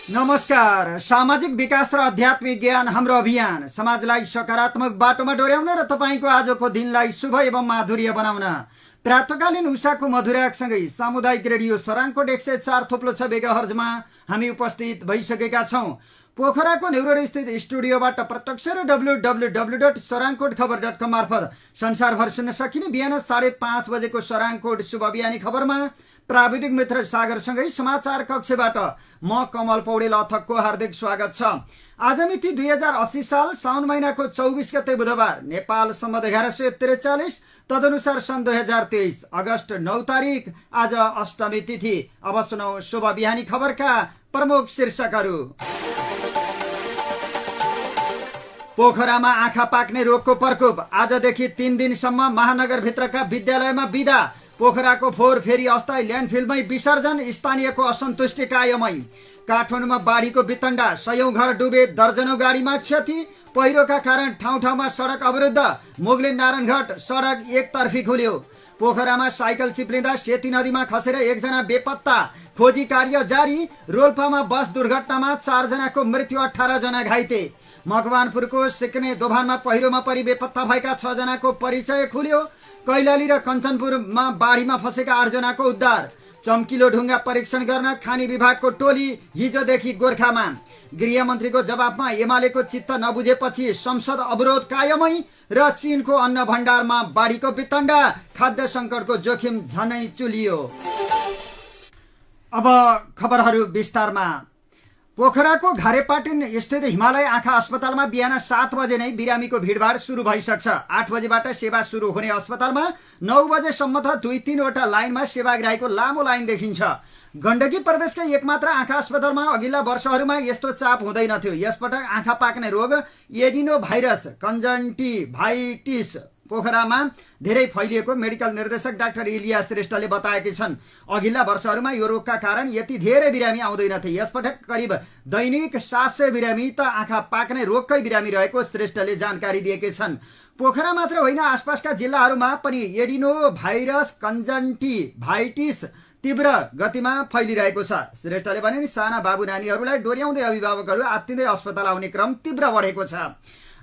नमस्कार। सामाजिक विकास र आध्यात्मिक ज्ञान हाम्रो अभियान समाजलाई सकारात्मक बाटोमा डोर्याउन र तपाईँको आजको दिनलाई शुभ एवं माधुर्य बनाउन प्रातकालीन उषाको मधुराकसँगै सामुदायिक रेडियो सराङकोट 104.6 मेगाहर्जमा हामी उपस्थित भइसकेका छौं। पोखराको नेउरोड स्थित स्टुडियोबाट प्रत्यक्ष र www.sarangkotkhabar.com मार्फत संसारभर सुन्न सकिने बिहान 5:30 बजेको सराङकोट शुभ बिहानी खबरमा प्राविधिक मित्र सागरसँगै समाचार कक्षबाट म कमल पौडेल अथकको हार्दिक स्वागत छ। आज मिति 2080 साल साउन महिनाको 24 गते बुधबार, नेपाल सम्मत 1143, तदनुसार सन् 2023 अगस्त 9 तारिक आज अष्टमी तिथि। अब सुनौ शुभ बिहानी खबरका प्रमुख शीर्षकहरू। पोखरामा आँखा पाक्ने रोगको प्रकोप, आजदेखि 3 दिनसम्म महानगरभित्रका विद्यालयमा बिदा। पोखराको फोहोर फेरि अस्थायी ल्यान्डफिलमै विसर्जन, स्थानीयको असन्तुष्टि कायमै। काठमाडौँमा बाढीको वितण्डा, 100औं घर डुबे, दर्जनौं गाडीमा क्षति। पहिरोका कारण ठाउँ ठाउँमा सडक अवरुद्ध, मुगलिन नारायणघाट सडक एकतर्फी खुल्यो। पोखरामा साइकल चिप्लिँदा सेती नदीमा खसेर एकजना बेपत्ता, खोजी कार्य जारी। रोल्पामा बस दुर्घटनामा 4 जनाको मृत्यु, 18 जना घाइते। मकवानपुरको सिक्ने दोभानमा पहिरोमा परि बेपत्ता भएका 6 जनाको परिचय खुल्यो। कैलाली र कञ्चनपुरमा बाढीमा फसेका 8 जनाको उद्धार। चम्किलो ढुङ्गा परीक्षण गर्न खानी विभागको टोली हिजोदेखि गोर्खामा। गृहमन्त्रीको जवाफमा एमालेको चित्त नबुझेपछि संसद अवरोध कायमै र चीनको अन्न भण्डारमा बाढीको वितण्डा, खाद्य सङ्कटको जोखिम झनै चुलियो। अब खबरहरू विस्तारमा। पोखराको घारेपाटन स्थित हिमालय आँखा अस्पतालमा बिहान 7 बजे नै बिरामीको भिडभाड सुरु भइसक्छ। 8 बजेबाट सेवा सुरु हुने अस्पतालमा 9 बजेसम्म त 2-3 वटा लाइनमा सेवाग्राहीको लामो लाइन देखिन्छ। गण्डकी प्रदेशका एकमात्र आँखा अस्पतालमा अघिल्ला वर्षहरूमा यस्तो चाप हुँदैनथ्यो। यसपटक आँखा पाक्ने रोग एडिनो भाइरस कन्जन्टिभाइटिस पोखरामा धेरै फैलिएको मेडिकल निर्देशक डाक्टर इलिया श्रेष्ठले बताएकी छन्। अघिल्ला वर्षहरूमा यो रोगका कारण यति धेरै बिरामी आउँदैनथे। यसपटक करिब दैनिक 700 बिरामी त आँखा पाक्ने रोगकै बिरामी रहेको श्रेष्ठले जानकारी दिएकी छन्। पोखरा मात्र होइन, आसपासका जिल्लाहरूमा पनि एडिनो भाइरस कन्जन्टिभाइटिस तीव्र गतिमा फैलिरहेको छ। श्रेष्ठले भने साना बाबु नानीहरूलाई डोर्याउँदै अभिभावकहरू आत्तिँदै अस्पताल आउने क्रम तीव्र बढेको छ।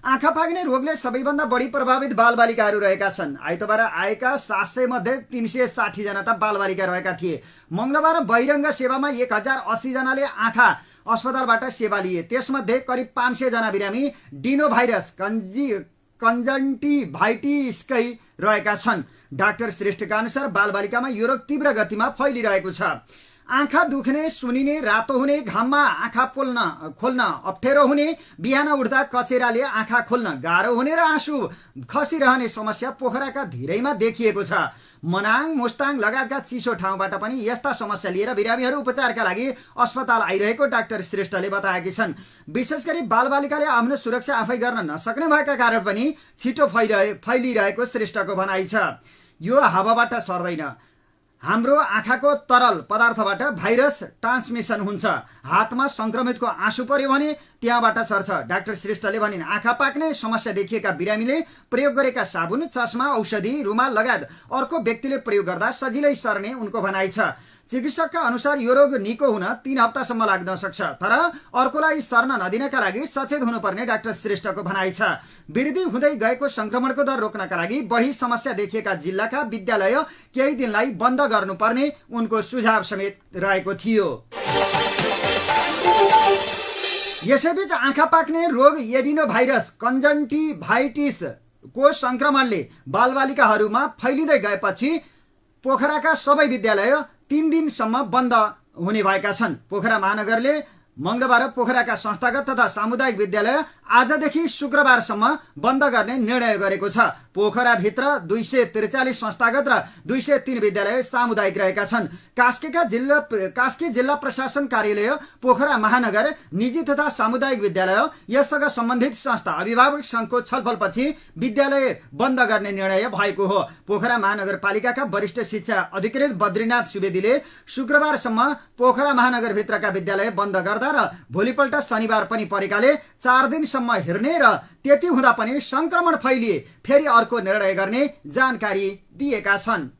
आँखा पाक्ने रोगले सबैभन्दा बढी प्रभावित बालबालिकाहरू रहेका छन्। आइतबार आएका 700 मध्ये 360 जना त बालबालिका रहेका थिए। मंगलबार बहिरङ्ग सेवामा 1080 जनाले आँखा अस्पतालबाट सेवा लिए। त्यसमध्ये करिब 500 जना बिरामी डिनो भाइरस कन्जन्टिभाइटिसकै रहेका छन्। डाक्टर श्रेष्ठका अनुसार बालबालिकामा यो रोग तीव्र गतिमा फैलिरहेको छ। आँखा दुख्ने, सुनिने, रातो हुने, घाममा आँखा खोल्न अप्ठ्यारो हुने, बिहान उठ्दा कचेराले आँखा खोल्न गाह्रो हुने र आँसु खसिरहने समस्या पोखराका धेरैमा देखिएको छ। मनाङ, मुस्ताङ लगायतका चिसो ठाउँबाट पनि यस्ता समस्या लिएर बिरामीहरू उपचारका लागि अस्पताल आइरहेको डाक्टर श्रेष्ठले बताएकी छन्। विशेष गरी बालबालिकाले आफ्नो सुरक्षा आफै गर्न नसक्ने भएका कारण पनि छिटो फैलिरहेको श्रेष्ठको भनाइ छ। यो हावाबाट सर्दैन। हाम्रो आँखाको तरल पदार्थबाट भाइरस ट्रान्समिसन हुन्छ। हातमा संक्रमितको आँसु पर्यो भने त्यहाँबाट सर्छ। डाक्टर श्रेष्ठले भनिन्, आँखा पाक्ने समस्या देखिएका बिरामीले प्रयोग गरेका साबुन, चस्मा, औषधि, रुमाल लगायत अर्को व्यक्तिले प्रयोग गर्दा सजिलै सर्ने उनको भनाइ छ। चिकित्सकका अनुसार यो रोग निको हुन 3 हप्तासम्म लाग्न सक्छ, तर अर्कोलाई सर्न नदिनका लागि सचेत हुनुपर्ने डाक्टर श्रेष्ठको भनाइ छ। वृद्धि हुँदै गएको संक्रमणको दर रोक्नका लागि बढी समस्या देखिएका जिल्लाका विद्यालय केही दिनलाई बन्द गर्नुपर्ने उनको सुझाव समेत रहेको थियो। यसैबीच आँखा पाक्ने रोग एडिनो भाइरस कन्जन्टिभाइटिस को संक्रमणले बालबालिकाहरूमा फैलिँदै गएपछि पोखराका सबै विद्यालय 3 दिनसम्म बन्द हुने भएका छन्। पोखरा महानगरले मंगलबार पोखराका संस्थागत तथा सामुदायिक विद्यालय आजदेखि शुक्रबारसम्म बन्द गर्ने निर्णय गरेको छ। पोखराभित्र 243 संस्थागत र 203 विद्यालय सामुदायिक रहेका छन्। कास्की जिल्ला प्रशासन कार्यालय, पोखरा महानगर, निजी तथा सामुदायिक विद्यालय, यससँग सम्बन्धित संस्था, अभिभावक संघको छलफलपछि विद्यालय बन्द गर्ने निर्णय भएको हो। पोखरा महानगरपालिकाका वरिष्ठ शिक्षा अधिकृत बद्रीनाथ सुवेदीले शुक्रबारसम्म पोखरा महानगरभित्रका विद्यालय बन्द गर्दा र भोलिपल्ट शनिबार पनि परेकाले 4 दिनसम्म हेर्ने र त्यति हुँदा पनि संक्रमण फैलिए फेरि अर्को निर्णय गर्ने जानकारी दिएका छन्।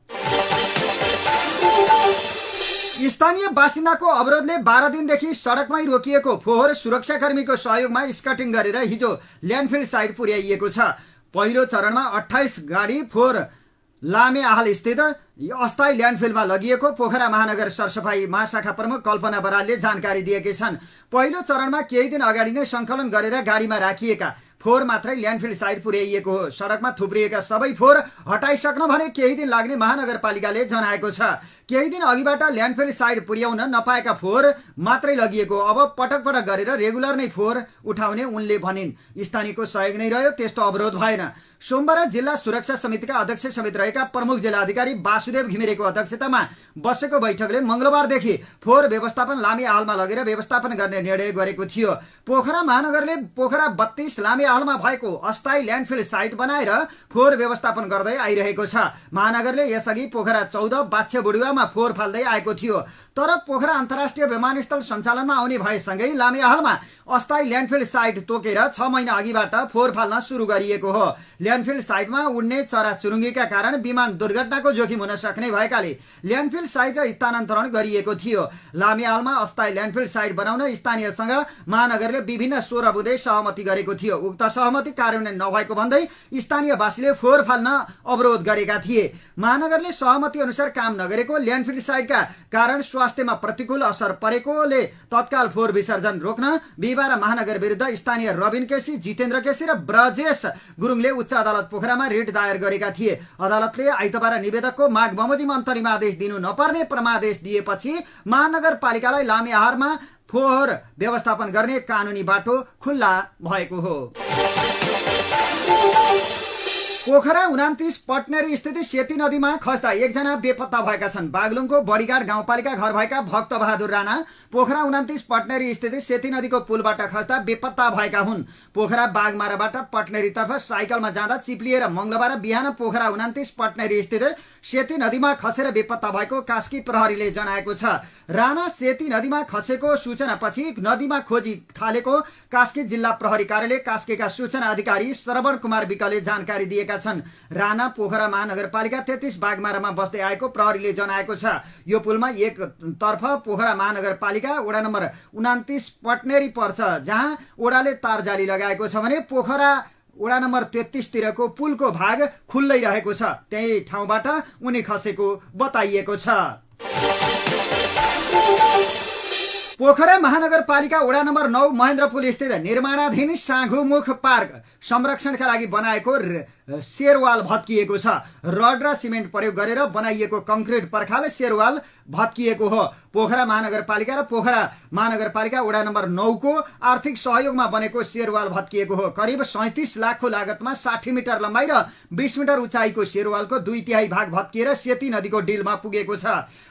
स्थानीय बासिन्दाको अवरोधले 12 दिनदेखि सडकमै रोकिएको फोहोर सुरक्षाकर्मीको सहयोगमा स्कटिङ गरेर हिजो ल्यान्डफिल साइट पुर्याइएको छ। पहिलो चरणमा 28 गाडी फोहोर लामे आहाल स्थित अस्थायी ल्यान्डफिलमा लगिएको पोखरा महानगर सरसफाई महाशाखा प्रमुख कल्पना बरालले जानकारी दिएकी छन्। पहिलो चरणमा केही दिन अगाडि नै सङ्कलन गरेर गाडीमा राखिएका फोहोर मात्रै ल्यान्डफिल साइट पुर्याइएको हो। सडकमा थुप्रिएका सबै फोहोर हटाइसक्न भने केही दिन लाग्ने महानगरपालिकाले जनाएको छ। केही दिन अघिबाट ल्यान्डफिल साइट पुर्याउन नपाएका फोहोर मात्रै लगिएको, अब पटक पटक गरेर रेगुलर नै फोहोर उठाउने उनले भनिन्। स्थानीयको सहयोग नै रह्यो, त्यस्तो अवरोध भएन। सोमबार जिल्ला सुरक्षा समितिका अध्यक्ष समेत रहेका प्रमुख जिल्लाधिकारी वासुदेव घिमिरेको अध्यक्षतामा बसेको बैठकले मंगलबारदेखि फोहोर व्यवस्थापन लामे आहालमा लगेर व्यवस्थापन गर्ने निर्णय गरेको थियो। पोखरा महानगरले पोखरा 32 लामे आहालमा भएको अस्थायी ल्यान्डफिल साइट बनाएर फोहोर व्यवस्थापन गर्दै आइरहेको छ। महानगरले यसअघि पोखरा 14 बाछे बुढुवामा फोहोर फाल्दै आएको थियो, तर पोखरा अन्तर्राष्ट्रिय विमानस्थल सञ्चालनमा आउने भएसँगै लामे आहालमा अस्थायी ल्यान्डफिल साइट तोकेर 6 महिना अघिबाट फोहोर फाल्न सुरु गरिएको हो। ल्यान्डफिल साइटमा उड्ने चराचुरुङ्गीका कारण विमान दुर्घटनाको जोखिम हुन सक्ने भएकाले ल्यान्डफिल साइट स्थानान्तरण गरिएको थियो। लामे आहालमा अस्थायी ल्यान्डफिल साइट बनाउन स्थानीयसँग महानगरले विभिन्न 16 बुँदे सहमति गरेको थियो। उक्त सहमति कार्यान्वयन नभएको भन्दै स्थानीयवासीले फोहोर फाल्न अवरोध गरेका थिए। महानगरले सहमति अनुसार काम नगरेको, ल्यान्डफिल साइटका कारण स्वास्थ्यमा प्रतिकूल असर परेकोले तत्काल फोहोर विसर्जन रोक्न बिहिबार महानगर विरुद्ध स्थानीय रबिन केसी, जितेन्द्र केसी र ब्रजेश गुरुङले उच्च अदालत पोखरामा रिट दायर गरेका थिए। अदालतले आइतबार निवेदकको माग बमोजिम अन्तरिम आदेश दिनु नपर्ने परमादेश दिएपछि महानगरपालिकालाई लामे आहारमा फोहोर व्यवस्थापन गर्ने कानुनी बाटो खुल्ला भएको हो। पोखरा 29 पटनेरी स्थित सेती नदीमा खस्दा एकजना बेपत्ता भएका छन्। बागलुङको बडीघाट गाउँपालिका घर भएका भक्त बहादुर राणा पोखरा 29 पटनेरी स्थित सेती नदीको पुलबाट खस्दा बेपत्ता भएका हुन्। पोखरा बागमाराबाट पटनेरीतर्फ साइकलमा जाँदा चिप्लिएर मंगलबार बिहान पोखरा 29 पटनेरी स्थित सेती नदीमा खसेर बेपत्ता भएको कास्की प्रहरीले जनाएको छ। राणा सेती नदीमा खसेको सूचनापछि नदीमा खोजी थालेको कास्की जिल्ला प्रहरी कार्यालय कास्कीका सूचना अधिकारी श्रवण कुमार विकले जानकारी दिएका छन्। राणा पोखरा महानगरपालिका 33 बागमारामा बस्दै आएको प्रहरीले जनाएको छ। यो पुलमा एक तर्फ पोखरा महानगरपालिका वडा नम्बर 29 पटनेरी पर्छ, जहाँ ओडाले तार जाली लगाएको छ भने पोखरा वडा नम्बर 33 तिरको पुलको भाग खुल्लै रहेको छ। त्यही ठाउँबाट उनी खसेको बताइएको छ। पोखरा महानगरपालिका वडा नम्बर 9 महेन्द्रपुल स्थित निर्माणाधीन साँघुमुख पार्क संरक्षणका लागि बनाएको शेरवाल भत्किएको छ। रड र सिमेन्ट प्रयोग गरेर बनाइएको कंक्रिट पर्खाल शेरवाल भत्किएको हो। पोखरा महानगरपालिका र पोखरा महानगरपालिका वडा नम्बर 9 को आर्थिक सहयोगमा बनेको शेरवाल भत्किएको हो। करिब 37 लाखको लागतमा 60 मिटर लम्बाइ र 20 मिटर उचाइको शेरवालको 2/3 भाग भत्किएर सेती नदीको डिलमा पुगेको छ।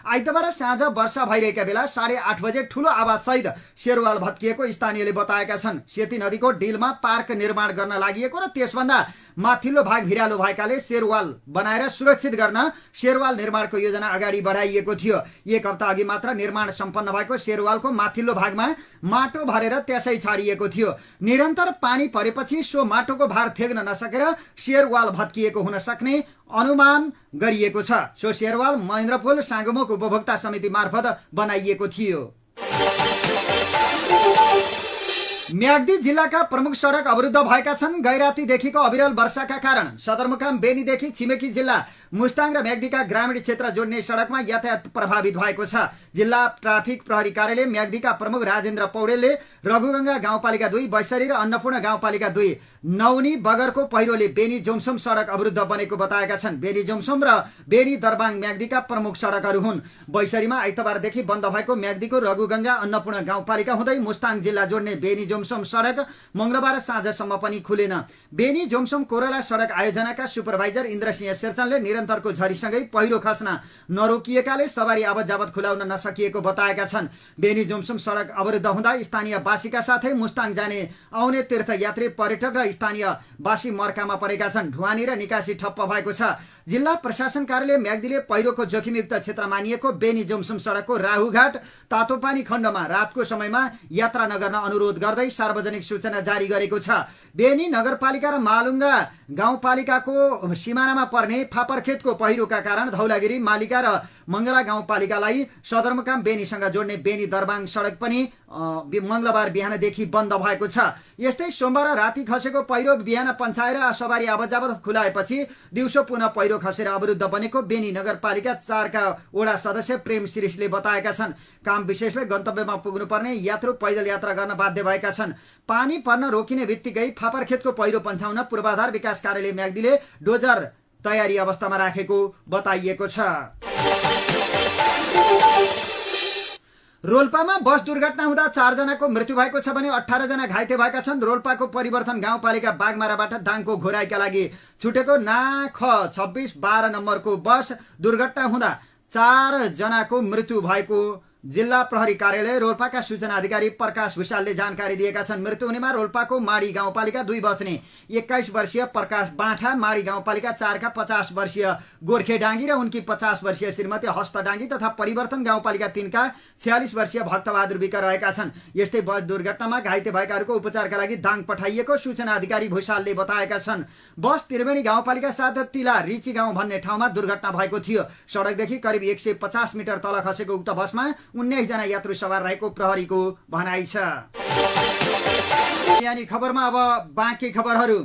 आइतबार साँझ वर्षा भइरहेका बेला 8:30 बजे ठूलो आवाजसहित शेरवाल भत्किएको स्थानीयले बताएका छन्। सेती नदीको डिलमा पार्क निर्माण गर्न लागिएको र त्यसभन्दा माथिल्लो भाग भिरालो भएकाले शेरवाल बनाएर सुरक्षित गर्न शेरवाल निर्माणको योजना अगाडि बढाइएको थियो। एक हप्ता अघि मात्र निर्माण सम्पन्न भएको शेरवालको माथिल्लो भागमा माटो भरेर त्यसै छाडिएको थियो। निरन्तर पानी परेपछि सो माटोको भार थेग्न नसकेर शेरवाल भत्किएको हुन सक्ने अनुमान गरिएको छ। सो शेरवाल महेन्द्रपुल साँघुमुख उपभोक्ता समिति मार्फत बनाइएको थियो। म्याग्दी जिल्लाका प्रमुख सडक अवरुद्ध भएका छन्। गैरातीदेखिको अविरल वर्षाका कारण सदरमुकाम बेनीदेखि छिमेकी जिल्ला मुस्ताङ र म्याग्दीका ग्रामीण क्षेत्र जोड्ने सडकमा यातायात प्रभावित भएको छ। जिल्ला ट्राफिक प्रहरी कार्यालय म्याग्दीका प्रमुख राजेन्द्र पौडेलले रघुगंगा गाउँपालिका 2, बैसरी र अन्नपूर्ण गाउँपालिका 2 नौनी बगरको पहिरोले बेनी जोमसोम सडक अवरुद्ध बनेको बताएका छन्। बेनी जोमसोम र बेनी दरबाङ म्याग्दीका प्रमुख सडकहरू हुन्। बैसरीमा आइतबारदेखि बन्द भएको म्याग्दीको रघुगंगा अन्नपूर्ण गाउँपालिका हुँदै मुस्ताङ जिल्ला जोड्ने बेनी जोमसोम सडक मंगलबार साँझसम्म पनि खुलेन। बेनी जोमसोम कोरला सडक आयोजनाका सुपरभाइजर इन्द्रसिंह शेरचनले निरन्तरको झरीसँगै पहिरो खस्न नरोकिएकाले सवारी आवत जावत खुलाउन नसकिएको बताएका छन्। बेनी जोमसोम सडक अवरुद्ध हुँदा स्थानीयवासीका साथै मुस्ताङ जाने आउने तीर्थयात्री पर्यटक र स्थानीयवासी मर्कामा परेका छन्। ढुवानी र निकासी ठप्प भएको छ। जिल्ला प्रशासन कार्यालय म्याग्दीले पहिरोको जोखिमयुक्त क्षेत्र मानिएको बेनी जोमसोम सडकको राहुघाट तातोपानी खण्डमा रातको समयमा यात्रा नगर्न अनुरोध गर्दै सार्वजनिक सूचना जारी गरेको छ। बेनी नगरपालिका र मालुङ्गा गाउँपालिकाको सिमानामा पर्ने फापरखेतको पहिरोका कारण धौलागिरी मालिका र मङ्गला गाउँपालिकालाई सदरमुकाम बेनीसँग जोड्ने बेनी दरबाङ सडक पनि मङ्गलबार बिहानदेखि बन्द भएको छ। यस्तै सोमबार राति खसेको पहिरो बिहान पञ्चाएर सवारी आवतजावत खुलाएपछि दिउँसो पुनः पहिरो खसेर अवरुद्ध बनेको बेनी नगरपालिका 4 का वडा सदस्य प्रेम शिरिषले बताएका छन्। काम विशेषले गन्तव्यमा पुग्नुपर्ने यात्रु पैदल यात्रा गर्न बाध्य भएका छन्। पानी पर्न रोकिने बित्तिकै फापरखेतको पहिरो पन्छाउन पूर्वाधार विकास कार्यालय म्याग्दीले डोजर तयारी अवस्थामा राखेको बताइएको छ। रोल्पामा बस दुर्घटना हुँदा 4 जनाको मृत्यु भएको छ भने 18 जना घाइते भएका छन्। रोल्पाको परिवर्तन गाउँपालिका बागमाराबाट दाङको घोराईका लागि छुटेको नाख 2612 नम्बरको बस दुर्घटना हुँदा 4 जनाको मृत्यु भएको जिल्ला प्रहरी कार्यालय रोल्पाका सूचना अधिकारी प्रकाश भुषालले जानकारी दिएका छन्। मृत्यु हुनेमा रोल्पाको माडी गाउँपालिका 2 बस्ने 21 वर्षीय प्रकाश बाँठा, माडी गाउँपालिका 4 का 50 वर्षीय गोर्खे डाङ्गी र उनकी 50 वर्षीय श्रीमती हस्त डाङ्गी तथा परिवर्तन गाउँपालिका 3 का 46 वर्षीय भक्तबहादुर विक रहेका छन्। यस्तै बस दुर्घटनामा घाइते भएकाहरूको उपचारका लागि दाङ पठाइएको सूचना अधिकारी भुषालले बताएका छन्। बस त्रिवेणी गाउँपालिका 7 तिला रिची गाउँ भन्ने ठाउँमा दुर्घटना भएको थियो। सडकदेखि करिब 150 मिटर तल खसेको उक्त बसमा 19 जना यात्रु सवार रहेको प्रहरीको भनाइ छ। यानी खबरमा अब बाँकी खबरहरू।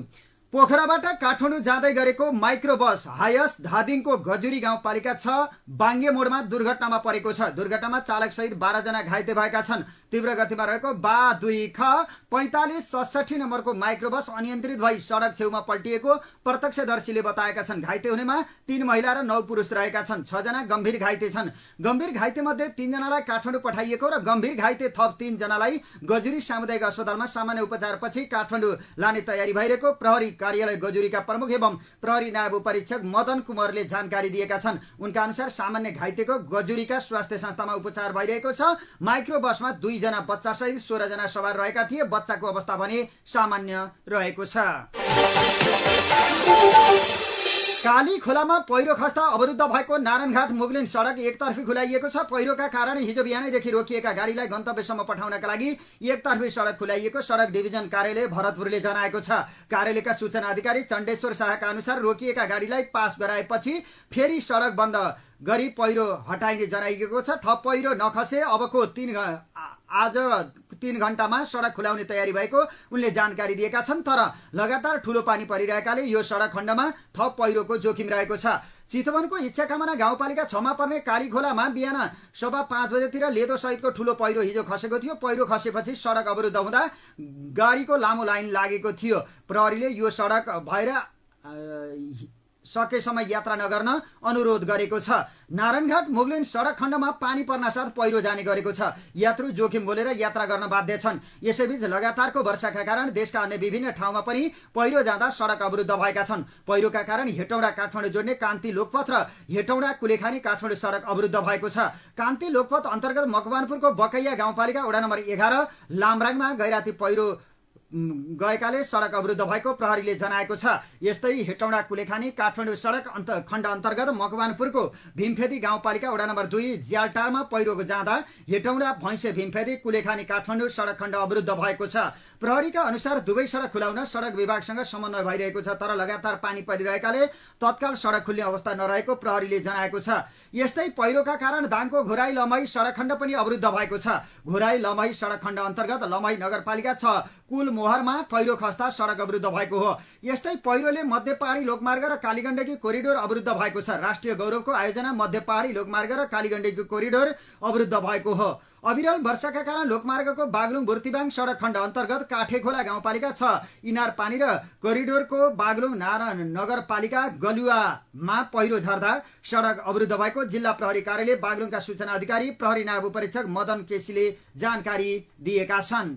पोखराबाट काठमाडौँ जाँदै गरेको माइक्रो बस हायस धादिङको गजुरी गाउँपालिका 6 बाङ्गे मोडमा दुर्घटनामा परेको छ। दुर्घटनामा चालक सहित 12 जना घाइते भएका छन्। तीव्र गतिमा रहेको बा 2 ख 4567 नम्बरको माइक्रो बस अनियन्त्रित भई सडक छेउमा पल्टिएको प्रत्यक्षदर्शीले बताएका छन्। घाइते हुनेमा 3 महिला र 9 पुरुष रहेका छन्। 6 जना गम्भीर घाइते छन्। गम्भीर घाइते मध्ये 3 जनालाई काठमाडौँ पठाइएको र गम्भीर घाइते थप 3 जनालाई गजुरी सामुदायिक अस्पतालमा सामान्य उपचारपछि काठमाडौँ लाने तयारी भइरहेको प्रहरी कार्यालय गजुरीका प्रमुख एवं प्रहरी नायब उपरीक्षक मदन कुमारले जानकारी दिएका छन्। उनका अनुसार सामान्य घाइतेको गजुरीका स्वास्थ्य संस्थामा उपचार भइरहेको छ। माइक्रो बसमा 2 जना बच्चा सहित 16 जना सवार रहेका थिए। बच्चाको अवस्था भने सामान्य रहेको छ। काली खोलामा पहिरो खस्दा अवरुद्ध भएको नारायणघाट मुगलिन सडक एकतर्फी खुलाइएको छ। पहिरोका कारण हिजो बिहानैदेखि रोकिएका गाडीलाई गन्तव्यसम्म पठाउनका लागि एकतर्फी सडक खुलाइएको सडक डिभिजन कार्यालय भरतपुरले जनाएको छ। कार्यालयका सूचना अधिकारी चण्डेश्वर शाहका अनुसार रोकिएका गाडीलाई पास गराएपछि फेरि सडक बन्द गरी पहिरो हटाइने जनाइएको छ। थप पहिरो नखसे अबको आज 3 घण्टामा सडक खुलाउने तयारी भएको उनले जानकारी दिएका छन्। तर लगातार ठूलो पानी परिरहेकाले यो सडक खण्डमा थप पहिरोको जोखिम रहेको छ। चितवनको इच्छाकामना गाउँपालिका 6 मा पर्ने कालीखोलामा बिहान 5:15 बजेतिर लेदो सहितको ठूलो पहिरो हिजो खसेको थियो। पहिरो खसेपछि सडक अवरुद्ध हुँदा गाडीको लामो लाइन लागेको थियो। प्रहरीले यो सडक भएर सकेसम्म यात्रा नगर्न अनुरोध गरेको छ। नारायणघाट मुगलिन सडक खण्डमा पानी पर्नासाथ पहिरो जाने गरेको छ। यात्रु जोखिम बोलेर यात्रा गर्न बाध्य छन्। यसैबीच लगातारको वर्षाका कारण देशका अन्य विभिन्न ठाउँमा पनि पहिरो जाँदा सडक अवरुद्ध भएका छन्। पहिरोका कारण हेटौडा काठमाडौँ जोड्ने कान्ति लोकपथ र हेटौडा कुलेखानी काठमाडौँ सडक अवरुद्ध भएको छ। कान्ति लोकपथ अन्तर्गत मकवानपुरको बकैया गाउँपालिका वडा नम्बर 11 लामराङमा गैराती पहिरो गएकाले सडक अवरुद्ध भएको प्रहरीले जनाएको छ। यस्तै हेटौडा कुलेखानी काठमाडौँ सडक खण्ड अन्तर्गत मकवानपुरको भीमफेदी गाउँपालिका वडा नम्बर 2 ज्यालटारमा पहिरो जाँदा हेटौडा भैँसे भीमफेदी कुलेखानी काठमाडौँ सडक खण्ड अवरुद्ध भएको छ। प्रहरीका अनुसार दुवै सडक खुलाउन सडक विभागसँग समन्वय भइरहेको छ। तर लगातार पानी परिरहेकाले तत्काल सडक खुल्ने अवस्था नरहेको प्रहरीले जनाएको छ। यस्तै पहिरोका कारण दाङको घोराई लमही सडक खण्ड पनि अवरुद्ध भएको छ। घोराई लमही सडक खण्ड अन्तर्गत लमही नगरपालिका 6 कुल मोहरमा पहिरो खस्दा सडक अवरुद्ध भएको हो। यस्तै पहिरोले मध्य पहाडी लोकमार्ग र कालीगण्डकी कोरिडोर अवरुद्ध भएको छ। राष्ट्रिय गौरवको आयोजना मध्य पहाडी लोकमार्ग र कालीगण्डकी कोरिडोर अवरुद्ध भएको हो। अविरल वर्षाका कारण लोकमार्गको बागलुङ बुर्तिबाङ सडक खण्ड अन्तर्गत काठेखोला गाउँपालिका 6 इनार पानी र कोरिडोरको बागलुङ नारायण नगरपालिका गलुवामा पहिरो झर्दा सडक अवरुद्ध भएको जिल्ला प्रहरी कार्यालय बागलुङका सूचना अधिकारी प्रहरी नायब उपरीक्षक मदन केसीले जानकारी दिएका छन्।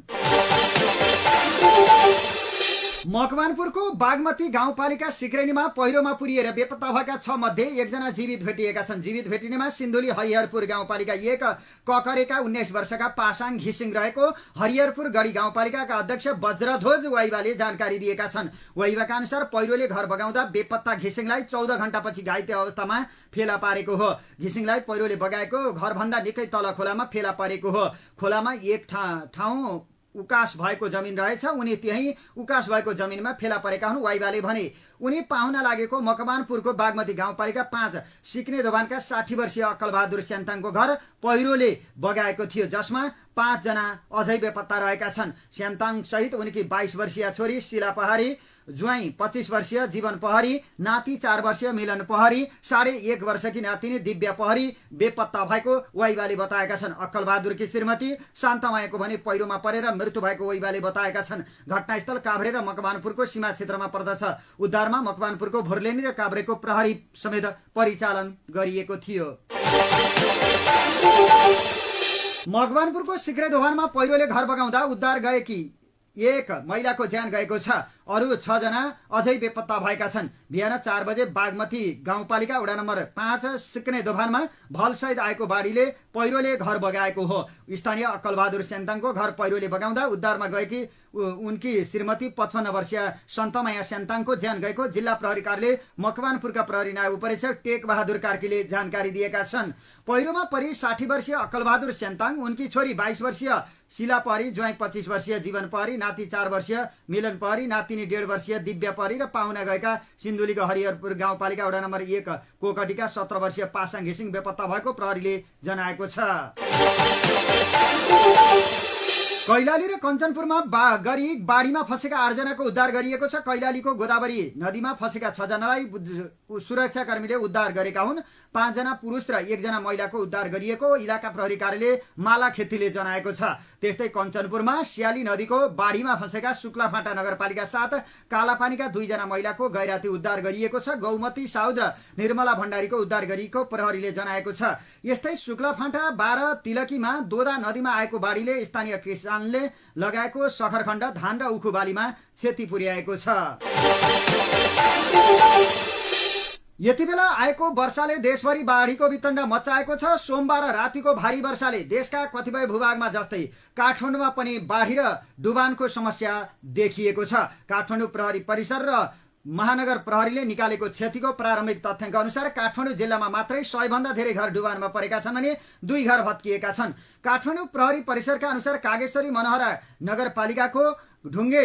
मकवानपुरको बागमती गाउँपालिका सिक्रेनीमा पहिरोमा पुरिएर बेपत्ता भएका 6 मध्ये 1 जना जीवित भेटिएका छन्। जीवित भेटिनेमा सिन्धुली हरिहरपुर गाउँपालिका 1 ककरेका 19 वर्षका पासाङ घिसिङ रहेको हरिहरपुर गढी गाउँपालिकाका अध्यक्ष वज्रध्वज वाइवाले जानकारी दिएका छन्। वाइवाका अनुसार पहिरोले घर बगाउँदा बेपत्ता घिसिङलाई 14 घण्टापछि घाइते अवस्थामा फेला पारेको हो। घिसिङलाई पहिरोले बगाएको घरभन्दा निकै तल खोलामा फेला परेको हो। खोलामा एक ठाउँ उकास भएको जमिन रहेछ। उनी त्यही उकास भएको जमिनमा फेला परेका हुन् वाइवाले भने। उनी पाहुना लागेको मकवानपुरको बागमती गाउँपालिका 5 सिक्ने दोभानका 60 वर्षीय अक्कलबहादुर स्यान्ताङको घर पहिरोले बगाएको थियो, जसमा 5 जना अझै बेपत्ता रहेका छन्। स्यान्ताङ सहित उनकी 22 वर्षीय छोरी शिला पहाडी, ज्वाइँ 25 वर्षीय जीवन पहरी, नाति 4 वर्षीय मिलन पहरी, 1.5 वर्षकी नातिनी दिव्या पहरी बेपत्ता भएको वाइबाले बताएका छन्। अक्कलबहादुरकी श्रीमती शान्तमायाको भने पहिरोमा परेर मृत्यु भएको वाइबाले बताएका छन्। घटनास्थल काभ्रे र मकवानपुरको सीमा क्षेत्रमा पर्दछ। उद्धारमा मकवानपुरको भोरलेनी र काभ्रेको प्रहरी समेत परिचालन गरिएको थियो। मकवानपुरको सिक्रे दोभानमा पहिरोले घर बगाउँदा उद्धार गएकी 1 महिलाको ज्यान गएको छ। अरू 6 जना अझै बेपत्ता भएका छन्। बिहान 4 बजे बागमती गाउँपालिका वडा नम्बर 5 सिक्ने दोभानमा भलसहित आएको बाढीले पहिरोले घर बगाएको हो। स्थानीय अक्कलबहादुर स्यान्ताङको घर पहिरोले बगाउँदा उद्धारमा गएकी उनकी श्रीमती 55 वर्षीय सन्तमाया स्यान्ताङको ज्यान गएको जिल्ला प्रहरी कार्यालय मकवानपुरका प्रहरी नायब उपरीक्षक टेक बहादुर कार्कीले जानकारी दिएका छन्। पहिरोमा परि 60 वर्षीय अक्कलबहादुर स्यान्ताङ, उनकी छोरी 22 वर्षीय शिला पहरी, ज्वाइँ 25 वर्षीय जीवन पहरी, नाति 4 वर्षीय मिलन पहरी, नातिनी 1.5 वर्षीय दिव्या पहरी र पाहुना गएका सिन्धुलीको हरिहरपुर गाउँपालिका वडा नम्बर 1 कोकटीका 17 वर्षीय पासाङ घिसिङ बेपत्ता भएको प्रहरीले जनाएको छ। कैलाली र कञ्चनपुरमा गरी बाढीमा फँसेका 8 जनाको उद्धार गरिएको छ। कैलालीको गोदावरी नदीमा फँसेका 6 जनालाई सुरक्षाकर्मीले उद्धार गरेका हुन्। 5 जना पुरुष र 1 जना महिलाको उद्धार गरिएको इलाका प्रहरी कार्यालय माला खेतीले जनाएको छ। त्यस्तै कञ्चनपुरमा स्याली नदीको बाढीमा फँसेका शुक्लाफाँटा नगरपालिका 7 कालापानीका 2 जना महिलाको गैराती उद्धार गरिएको छ। गौमती साउद र निर्मला भण्डारीको उद्धार गरिएको प्रहरीले जनाएको छ। यस्तै शुक्लाफाँटा 12 तिलकीमा दोदा नदीमा आएको बाढीले स्थानीय किसानले लगाएको सखरखण्ड, धान र उखु बालीमा क्षति पुर्याएको छ। यति बेला आएको वर्षाले देशभरि बाढीको वितण्ड मच्चाएको छ। सोमबार रातिको भारी वर्षाले देशका कतिपय भूभागमा जस्तै काठमाडौँमा पनि बाढी र डुबानको समस्या देखिएको छ। काठमाडौँ प्रहरी परिसर र महानगर प्रहरीले निकालेको क्षतिको प्रारम्भिक तथ्याङ्क अनुसार काठमाडौँ जिल्लामा मात्रै 100 भन्दा धेरै घर डुबानमा परेका छन् भने 2 घर भत्किएका छन्। काठमाडौँ प्रहरी परिसरका अनुसार कागेश्वरी मनोहरा नगरपालिकाको ढुङ्गे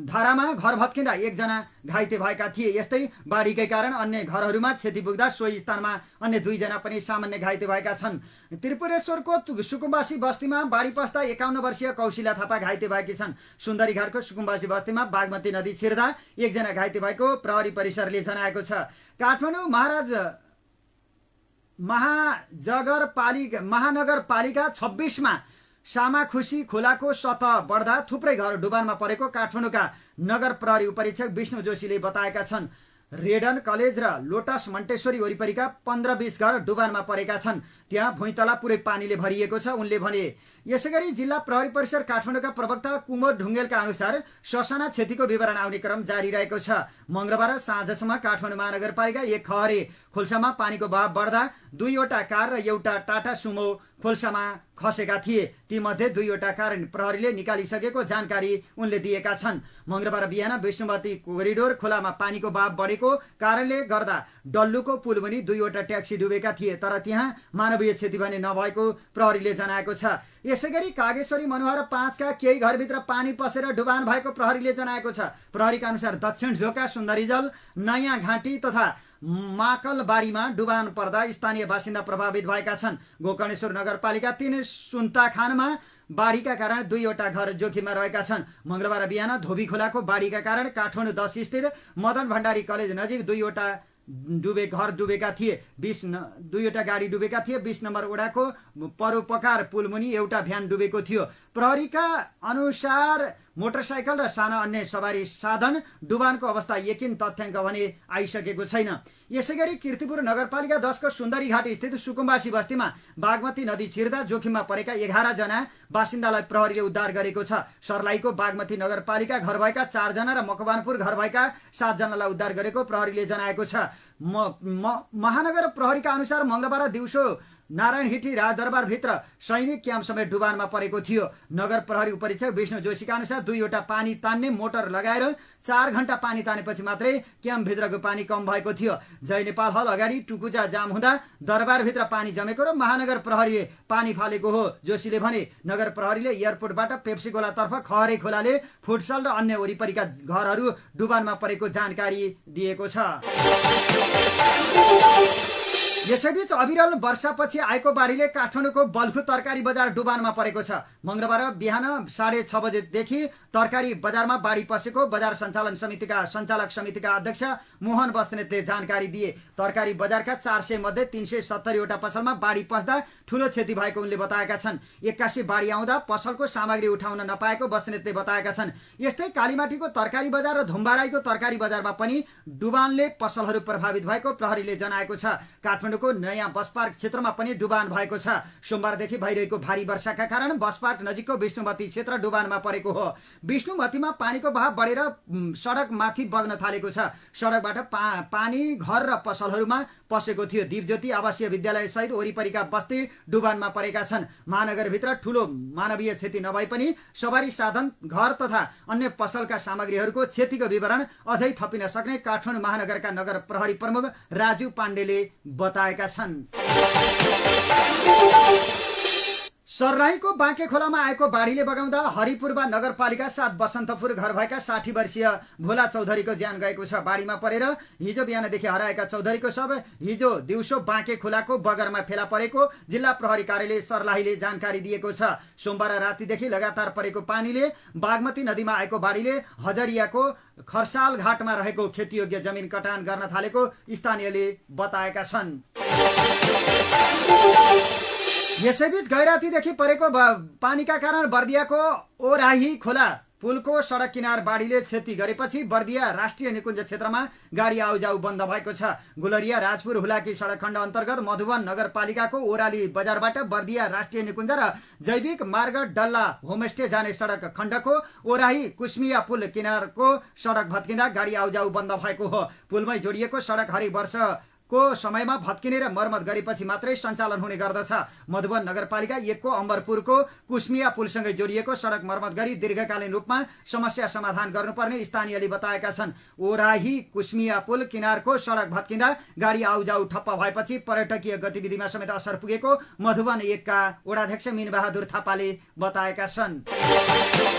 धारामा घर भत्किँदा 1 जना घाइते भएका थिए। यस्तै बाढीकै कारण अन्य घरहरूमा क्षति पुग्दा सोही स्थानमा अन्य 2 जना पनि सामान्य घाइते भएका छन्। त्रिपुरेश्वरको सुकुम्बासी बस्तीमा बाढी पस्दा 51 वर्षीय कौशिला थापा घाइते भएकी छन्। सुन्दरीघाटको सुकुम्बासी बस्तीमा बागमती नदी छिर्दा 1 जना घाइते भएको प्रहरी परिसरले जनाएको छ। काठमाडौँ महानगरपालिका 26 मा सामाखुसी खोलाको सतह बढ्दा थुप्रै घर डुबानमा परेको काठमाडौँका नगर प्रहरी उपरीक्षक विष्णु जोशीले बताएका छन्। रेडन कलेज र लोटस मन्टेश्वरी वरिपरिका 15-20 घर डुबानमा परेका छन्। त्यहाँ भुइँतला पुरै पानीले भरिएको छ। उनले भने यसैगरी जिल्ला प्रहरी परिसर काठमाडौँका प्रवक्ता कुमार ढुङ्गेलका अनुसार ससाना क्षतिको विवरण आउने क्रम जारी रहेको छ। मंगलबार साँझसम्म काठमाडौँ महानगरपालिका 1 खहरे खोल्सामा पानीको बहाव बढ्दा 2वटा कार र एउटा टाटा सुमो खोल्सामा खसेका थिए। तीमध्ये 2वटा कार प्रहरीले निकालिसकेको जानकारी उनले दिएका छन्। मंगलबार बिहान विष्णुवती कोरिडोर खोलामा पानीको बहाव बढेको कारणले गर्दा डल्लुको पुलमुनि 2वटा ट्याक्सी डुबेका थिए, तर त्यहाँ मानवीय क्षति भने नभएको प्रहरीले जनाएको छ। यसैगरी कागेश्वरी मनोहर 5 का केही घरभित्र पानी पसेर डुबान भएको प्रहरीले जनाएको छ। प्रहरीका अनुसार दक्षिण ढोका, सुन्दरीजल, नयाँ घाँटी तथा माकलबारीमा डुबान पर्दा स्थानीय बासिन्दा प्रभावित भएका छन्। गोकर्णेश्वर नगरपालिका 3 सुन्ताखानमा बाढीका कारण 2वटा घर जोखिममा रहेका छन्। मंगलबार बिहान धोबी खोलाको बाढीका कारण काठमाडौँ 10 स्थित मदन भण्डारी कलेज नजिक 2वटा घर डुबेका थिए। 2वटा गाडी डुबेका थिए। 20 नम्बर वडाको परोपकार पुलमुनि एउटा भ्यान डुबेको थियो। प्रहरीका अनुसार मोटरसाइकल र साना अन्य सवारी साधन डुबानको अवस्था यकिन तथ्याङ्क भने आइसकेको छैन। यसैगरी कीर्तिपुर नगरपालिका 10 को सुन्दरीघाट स्थित सुकुम्बासी बस्तीमा बागमती नदी छिर्दा जोखिममा परेका 11 जना बासिन्दालाई प्रहरीले उद्धार गरेको छ। सर्लाहीको बागमती नगरपालिका घर भएका 4 जना र मकवानपुर घर भएका 7 जनालाई उद्धार गरेको प्रहरीले जनाएको छ। महानगर प्रहरीका अनुसार मंगलबार दिउँसो नारायणहिटी राजदरबारभित्र सैनिक क्याम्प समेत डुबानमा परेको थियो। नगर प्रहरी उपरीक्षक विष्णु जोशीका अनुसार 2वटा पानी तान्ने मोटर लगाएर 4 घण्टा पानी तानेपछि मात्रै क्याम्पभित्रको पानी कम भएको थियो। जय नेपाल हल अगाडि टुकुचा जाम हुँदा दरबारभित्र पानी जमेको र महानगर प्रहरीले पानी फालेको हो। जोशीले भने नगर प्रहरीले एयरपोर्टबाट पेप्सी खोलातर्फ खहरे खोलाले फुटसल र अन्य वरिपरिका घरहरू डुबानमा परेको जानकारी दिएको छ। यसैबीच अविरल वर्षापछि आएको बाढीले काठमाडौँको बल्खु तरकारी बजार डुबानमा परेको छ। मंगलबार बिहान 6:30 बजेदेखि तरकारी बजारमा बाढी पसेको बजार सञ्चालक समितिका अध्यक्ष मोहन बस्नेतले जानकारी दिए। तरकारी बजारका 400 मध्ये 370 वटा पसलमा बाढी पस्दा ठूलो क्षति भएको उनले बताएका छन्। 81 बाढी आउँदा पसलको सामग्री उठाउन नपाएको बस्नेतले बताएका छन्। यस्तै कालीमाटीको तरकारी बजार र धुम्बाराईको तरकारी बजारमा पनि डुबानले पसलहरू प्रभावित भएको प्रहरीले जनाएको छ। काठमाडौँको नयाँ बस पार्क क्षेत्रमा पनि डुबान भएको छ। सोमबारदेखि भइरहेको भारी वर्षाका कारण बस पार्क नजिकको विष्णुमती क्षेत्र डुबानमा परेको हो। विष्णुमतीमा पानीको बहाव बढेर सडक माथि बग्न थालेको छ। सडकबाट पानी घर र पसलहरूमा पसेको थियो। दीपज्योति आवासीय विद्यालय सहित वरिपरिका बस्ती डुबानमा परेका छन्। महानगरभित्र ठूलो मानवीय क्षति नभए पनि सवारी साधन, घर तथा अन्य पसलका सामग्रीहरूको क्षतिको विवरण अझै थपिन सक्ने काठमाडौँ महानगरका नगर प्रहरी प्रमुख राजु पाण्डेले बताएका छन्। सर्लाहीको बाँके खोलामा आएको बाढीले बगाउँदा हरिपुरवा नगरपालिका 7 बसन्तपुर घर भएका 60 वर्षीय भोला चौधरीको ज्यान गएको छ। बाढीमा परेर हिजो बिहानदेखि हराएका चौधरीको शव हिजो दिउँसो बाँके खोलाको बगरमा फेला परेको जिल्ला प्रहरी कार्यालय सर्लाहीले जानकारी दिएको छ। सोमबार रातिदेखि लगातार परेको पानीले बागमती नदीमा आएको बाढीले हजरियाको खरसाल घाटमा रहेको खेतीयोग्य जमिन कटान गर्न थालेको स्थानीयले बताएका छन्। यसैबीच गैरातीदेखि परेको पानीका कारण बर्दियाको ओराही खोला पुलको सडक किनार बाढीले क्षति गरेपछि बर्दिया राष्ट्रिय निकुञ्ज क्षेत्रमा गाडी आउजाउ बन्द भएको छ। गुलरिया राजपुर हुलाकी सडक खण्ड अन्तर्गत मधुवन नगरपालिकाको ओराली बजारबाट बर्दिया राष्ट्रिय निकुञ्ज र जैविक मार्ग डल्ला होमस्टे जाने सडक खण्डको ओराही कुस्मिया पुल किनारको सडक भत्किँदा गाडी आउजाउ बन्द भएको हो। पुलमै जोडिएको सडक हरेक वर्ष को समयमा भत्किने र मर्मत गरेपछि मात्रै सञ्चालन हुने गर्दछ। मधुवन नगरपालिका 1 को अम्बरपुरको कुस्मिया पुलसँगै जोडिएको सडक मर्मत गरी दीर्घकालीन रूपमा समस्या समाधान गर्नुपर्ने स्थानीयले बताएका छन्। ओराही कुस्मिया पुल किनारको सडक भत्किँदा गाडी आउजाउ ठप्प भएपछि पर्यटकीय गतिविधिमा समेत असर पुगेको मधुवन 1 का वडाध्यक्ष मीनबहादुर थापाले बताएका छन्।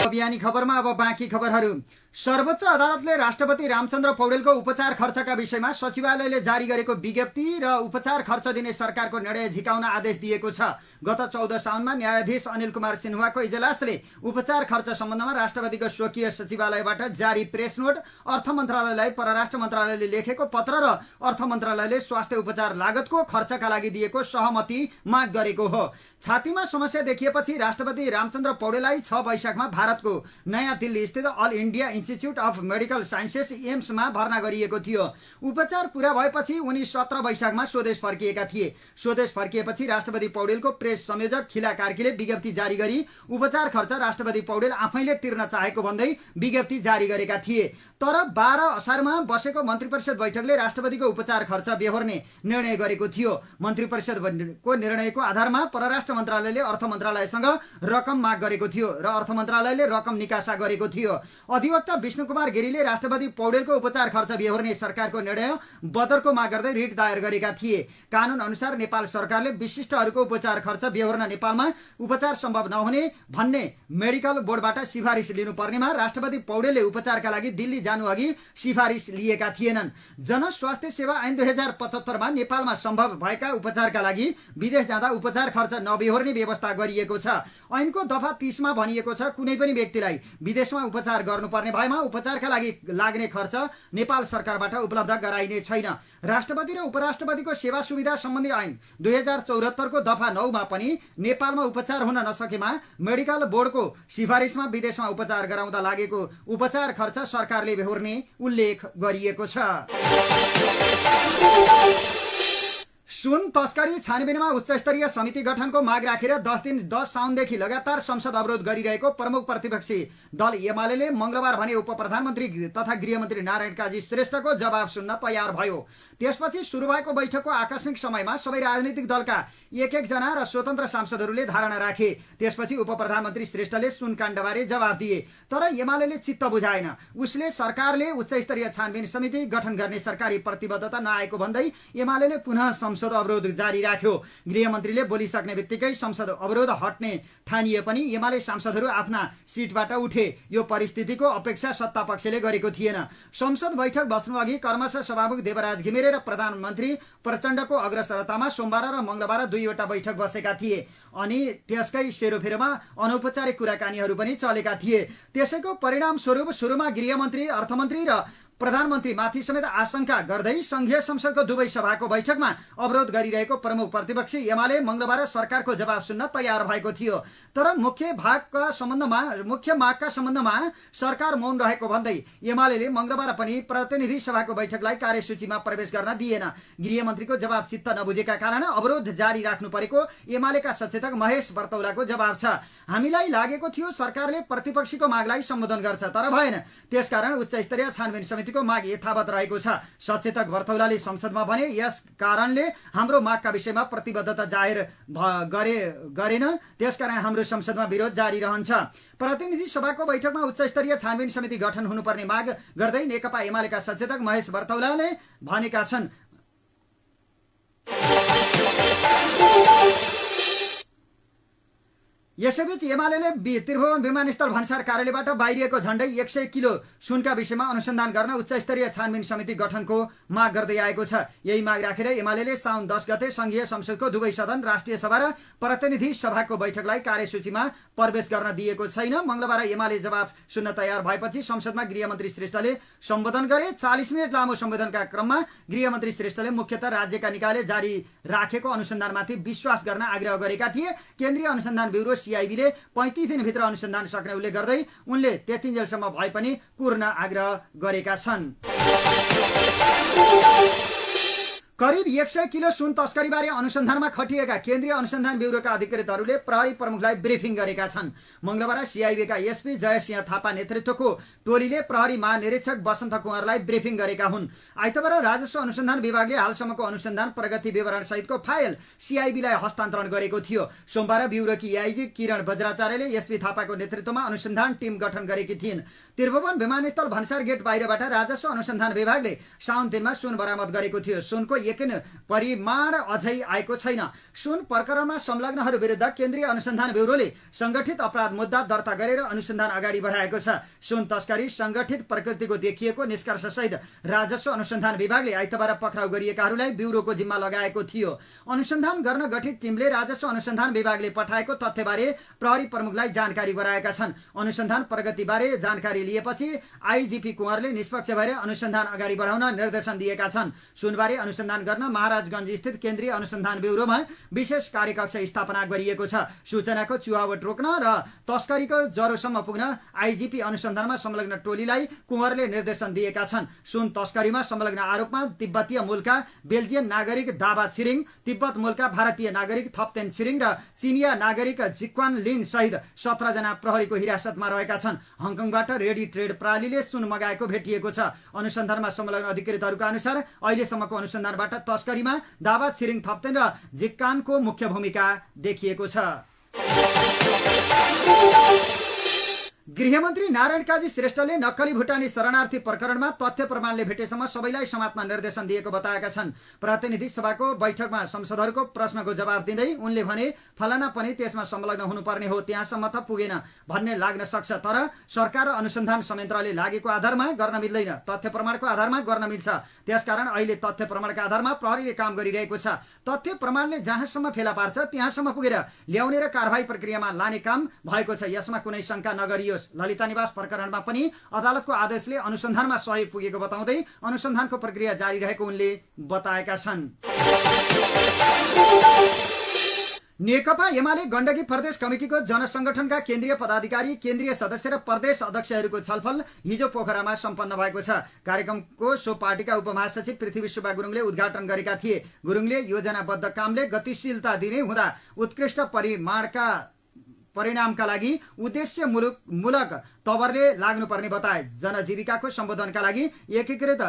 अभियानी खबरमा अब बाँकी खबरहरू। सर्वोच्च अदालतले राष्ट्रपति रामचन्द्र पौडेलको उपचार खर्चका विषयमा सचिवालयले जारी गरेको विज्ञप्ति र उपचार खर्च दिने सरकारको निर्णय झिकाउन आदेश दिएको छ। गत 14 साउनमा न्यायाधीश अनिल कुमार सिन्हाको इजलासले उपचार खर्च सम्बन्धमा राष्ट्रपतिको स्वकीय सचिवालयबाट जारी प्रेस नोट, अर्थ मन्त्रालयलाई परराष्ट्र मन्त्रालयले लेखेको पत्र र अर्थ मन्त्रालयले स्वास्थ्य उपचार लागतको खर्चका लागि दिएको सहमति माग गरेको हो। छातीमा समस्या देखिएपछि राष्ट्रपति रामचन्द्र पौडेललाई 6 वैशाखमा भारतको नयाँ दिल्ली स्थित all India institute of medical sciences एम्समा भर्ना गरिएको थियो। उपचार पूरा भएपछि उनी 17 वैशाखमा स्वदेश फर्किएका थिए। स्वदेश फर्किएपछि राष्ट्रपति पौडेलको प्रेस संयोजक खिला कार्कीले विज्ञप्ति जारी गरी उपचार खर्च राष्ट्रपति पौडेल आफैले तिर्न चाहेको भन्दै विज्ञप्ति जारी गरेका थिए। तर 12 असारमा बसेको मन्त्री परिषद बैठकले राष्ट्रपतिको उपचार खर्च बेहोर्ने निर्णय गरेको थियो। मन्त्री परिषदको निर्णयको आधारमा परराष्ट्र मन्त्रालयले अर्थ मन्त्रालयसँग रकम माग गरेको थियो र अर्थ मन्त्रालयले रकम निकासा गरेको थियो। अधिवक्ता विष्णु कुमार गिरीले राष्ट्रपति पौडेलको उपचार खर्च बेहोर्ने सरकारको निर्णय बदरको माग गर्दै रिट दायर गरेका थिए। कानून अनुसार नेपाल सरकारले विशिष्टहरूको उपचार खर्च बेहोर्न नेपालमा उपचार सम्भव नहुने भन्ने मेडिकल बोर्डबाट सिफारिस लिनुपर्नेमा राष्ट्रपति पौडेलले उपचारका लागि दिल्ली जानु अघि सिफारिस लिएका थिएनन्। जनस्वास्थ्य सेवा ऐन 2075 मा नेपालमा सम्भव भएका उपचारका लागि विदेश जाँदा उपचार खर्च नबेहोर्ने व्यवस्था गरिएको छ। ऐनको दफा 30 मा भनिएको छ कुनै पनि व्यक्तिलाई विदेशमा उपचार गर्नुपर्ने भएमा उपचारका लागि लाग्ने खर्च नेपाल सरकारबाट उपलब्ध गराइने छैन। राष्ट्रपति र उपराष्ट्रपतिको सेवा सुविधा सम्बन्धी ऐन 2074 को दफा 9 मा पनि नेपालमा उपचार हुन नसकेमा मेडिकल बोर्डको सिफारिसमा विदेशमा उपचार गराउँदा लागेको उपचार खर्च सरकारले बेहोर्ने उल्लेख गरिएको छ। सुन तस्करी छानबिनमा उच्चस्तरीय समिति गठनको माग राखेर 10 साउनदेखि लगातार संसद अवरोध गरिरहेको प्रमुख प्रतिपक्षी दल एमालेले मंगलबार भने उप प्रधानमन्त्री तथा गृहमन्त्री नारायण काजी श्रेष्ठको जवाब सुन्न तयार भयो। त्यसपछि सुरु भएको बैठकको आकस्मिक समयमा सबै राजनीतिक दलका एक जना र स्वतन्त्र सांसदहरूले धारणा राखे। त्यसपछि उपप्रधानमन्त्री श्रेष्ठले सुनकाण्डबारे जवाफ दिए, तर एमाले चित्त बुझाएन। उसले सरकारले उच्चस्तरीय छानबिन समिति गठन गर्ने सरकारी प्रतिबद्धता नआएको भन्दै एमाले पुनः संसद अवरोध जारी राख्यो। गृहमन्त्रीले बोलिसक्ने बित्तिकै संसद अवरोध हट्ने ठानिए पनि एमाले सांसदहरू आफ्ना सिटबाट उठे। यो परिस्थितिको अपेक्षा सत्तापक्षले गरेको थिएन। संसद बैठक बस्नु अघि कर्मश सभामुख देवराज घिमिरे र प्रधानमन्त्री प्रचण्डको अग्रसरतामा सोमबार र मंगलबार दुईवटा बैठक बसेका थिए अनि त्यसकै सेरोफेरोमा अनौपचारिक कुराकानीहरू पनि चलेका थिए। त्यसैको परिणाम स्वरूप सुरुमा गृहमन्त्री, अर्थमन्त्री र प्रधानमन्त्री माथि समेत आशंका गर्दै संघीय संसदको दुवै सभाको बैठकमा अवरोध गरिरहेको प्रमुख प्रतिपक्षी एमाले मंगलबार सरकारको जवाब सुन्न तयार भएको थियो। तर मुख्य मागका सम्बन्धमा सरकार मौन रहेको भन्दै एमाले मंगलबार पनि प्रतिनिधि सभाको बैठकलाई कार्यसूचीमा प्रवेश गर्न दिएन। गृहमन्त्रीको जवाब चित्त नबुझेका कारण अवरोध जारी राख्नु परेको एमालेका सचेतक महेश बर्तौलाको जवाब छ। हामीलाई लागेको थियो सरकारले प्रतिपक्षीको मागलाई सम्बोधन गर्छ, तर भएन। त्यसकारण उच्चस्तरीय छानबिन समितिको माग यथावत रहेको छ। सचेतक बर्तौलाले संसदमा भने यस कारणले हाम्रो मागका विषयमा प्रतिबद्धता जाहेर गरेन, त्यसकारण हाम्रो संसदमा विरोध जारी रहन्छ। प्रतिनिधि सभाको बैठकमा उच्चस्तरीय छानबिन समिति गठन हुनुपर्ने माग गर्दै नेकपा एमालेका सचेतक महेश बर्तौलाले भनेका छन्। यसैबीच एमाले त्रिभुवन विमानस्थल भन्सार कार्यालयबाट बाहिरिएको झण्डै 100 किलो सुनका विषयमा अनुसन्धान गर्न उच्चस्तरीय छानबिन समिति गठनको माग गर्दै आएको छ। यही माग राखेर एमाले साउन 10 गते संघीय संसदको दुवै सदन, राष्ट्रिय सभा र प्रतिनिधि सभाको बैठकलाई कार्यसूचीमा प्रवेश गर्न दिएको छैन। मंगलबार एमाले जवाब सुन्न तयार भएपछि संसदमा गृहमन्त्री श्रेष्ठले सम्बोधन गरे। 40 मिनट लामो सम्बोधनका क्रममा गृहमन्त्री श्रेष्ठले मुख्यतः राज्यका निकायले जारी राखेको अनुसन्धानमाथि विश्वास गर्न आग्रह गरेका थिए। केन्द्रीय अनुसन्धान ब्युरो सीआईबीले 35 दिनभित्र अनुसन्धान सक्ने उल्लेख गर्दै उनले त्यतिन्जेलसम्म भए पनि पूर्ण आग्रह गरेका छन्। करिब 100 किलो सुन तस्करीबारे अनुसन्धानमा खटिएका केन्द्रीय अनुसन्धान ब्युरोका अधिकृतहरूले प्रहरी प्रमुखलाई ब्रिफिङ गरेका छन्। मंगलबार सीआईबीका एसपी जयसिंह थापा नेतृत्वको टोलीले प्रहरी महानिरीक्षक बसन्त कुँवरलाई ब्रिफिङ गरेका हुन्। आइतबार राजस्व अनुसन्धान विभागले हालसम्मको अनुसन्धान प्रगति विवरण सहितको फाइल सीआईबीलाई हस्तान्तरण गरेको थियो। सोमबार ब्युरोकी आइजी किरण बज्राचार्यले एसपी थापाको नेतृत्वमा अनुसन्धान टिम गठन गरेकी थिइन्। त्रिभुवन विमानस्थल भन्सार गेट बाहिरबाट राजस्व अनुसन्धान विभागले साउन 3 मा सुन बरामद गरेको थियो। सुनको यकिन परिमाण अझै आएको छैन। सुन प्रकरणमा संलग्नहरू विरुद्ध केन्द्रीय अनुसन्धान ब्युरोले संगठित अपराध मुद्दा दर्ता गरेर अनुसन्धान अगाडि बढाएको छ। सुन तस्करी संगठित प्रकृतिको देखिएको निष्कर्षसहित राजस्व अनुसन्धान विभागले आइतबार पक्राउ गरिएकाहरूलाई ब्युरोको जिम्मा लगाएको थियो। अनुसन्धान गर्न गठित टिमले राजस्व अनुसन्धान विभागले पठाएको तथ्यबारे प्रहरी प्रमुखलाई जानकारी गराएका छन्। अनुसन्धान प्रगतिबारे जानकारी लिएपछि आइजिपी कुँवरले निष्पक्ष भएर अनुसन्धान अगाडि बढाउन निर्देशन दिएका छन्। सुनबारे अनुसन्धान गर्न महाराजगञ्ज स्थित केन्द्रीय अनुसन्धान ब्युरोमा विशेष कार्यकक्ष स्थापना गरिएको छ। सूचनाको चुहावट रोक्न र तस्करीको जरोसम्म पुग्न आइजिपी अनुसन्धानमा संलग्न टोलीलाई कुँवरले निर्देशन दिएका छन्। सुन तस्करीमा संलग्न आरोपमा तिब्बतीय मूलका बेल्जियन नागरिक दावा छिरिङ, तिब्बत मूलका भारतीय नागरिक थप्तेन छिरिङ र चिनिया नागरिक जिक्वान लिन सहित 17 जना प्रहरीको हिरासतमा रहेका छन्। हङकङबाट रेडी ट्रेड प्रणालीले सुन मगाएको भेटिएको छ। अनुसन्धानमा संलग्न अधिकृतहरूका अनुसार अहिलेसम्मको अनुसन्धानबाट तस्करीमा दावा छिरिङ, थप्तेन र जिक्कानको मुख्य भूमिका देखिएको छ। गृहमन्त्री नारायण काजी श्रेष्ठले नक्कली भुटानी शरणार्थी प्रकरणमा तथ्य प्रमाणले भेटेसम्म सबैलाई समात्न निर्देशन दिएको बताएका छन्। प्रतिनिधि सभाको बैठकमा सांसदहरूको प्रश्नको जवाब दिँदै उनले भने फलाना पनि त्यसमा संलग्न हुनुपर्ने हो, त्यहाँसम्म त पुगेन भन्ने लाग्न सक्छ, तर सरकार र अनुसन्धान संयन्त्रले लागेको आधारमा गर्न मिल्दैन, तथ्य प्रमाणको आधारमा गर्न मिल्छ। त्यसकारण अहिले तथ्य प्रमाणका आधारमा प्रहरीले काम गरिरहेको छ। तथ्य प्रमाणले जहाँसम्म फेला पार्छ त्यहाँसम्म पुगेर ल्याउने र कारबाही प्रक्रियामा लाने काम भएको छ, यसमा कुनै शंका नगरियोस्। ललिता निवास प्रकरणमा पनि अदालतको आदेशले अनुसन्धानमा सहयोग पुगेको बताउँदै अनुसन्धानको प्रक्रिया जारी रहेको उनले बताएका छन्। नेकपा एमाले गण्डकी प्रदेश कमिटिको जनसंगठनका केन्द्रीय पदाधिकारी, केन्द्रीय सदस्य र प्रदेश अध्यक्षहरूको छलफल हिजो पोखरामा सम्पन्न भएको छ। कार्यक्रमको सो पार्टीका उपमहासचिव पृथ्वी सुब्बा गुरुङले उद्घाटन गरेका थिए। गुरुङले योजनाबद्ध कामले गतिशीलता दिने हुँदा उत्कृष्ट परिणामका लागि उद्देश्यमूलक तवरले लाग्नुपर्ने बताए। जनजीविकाको सम्बोधनका लागि एकीकृत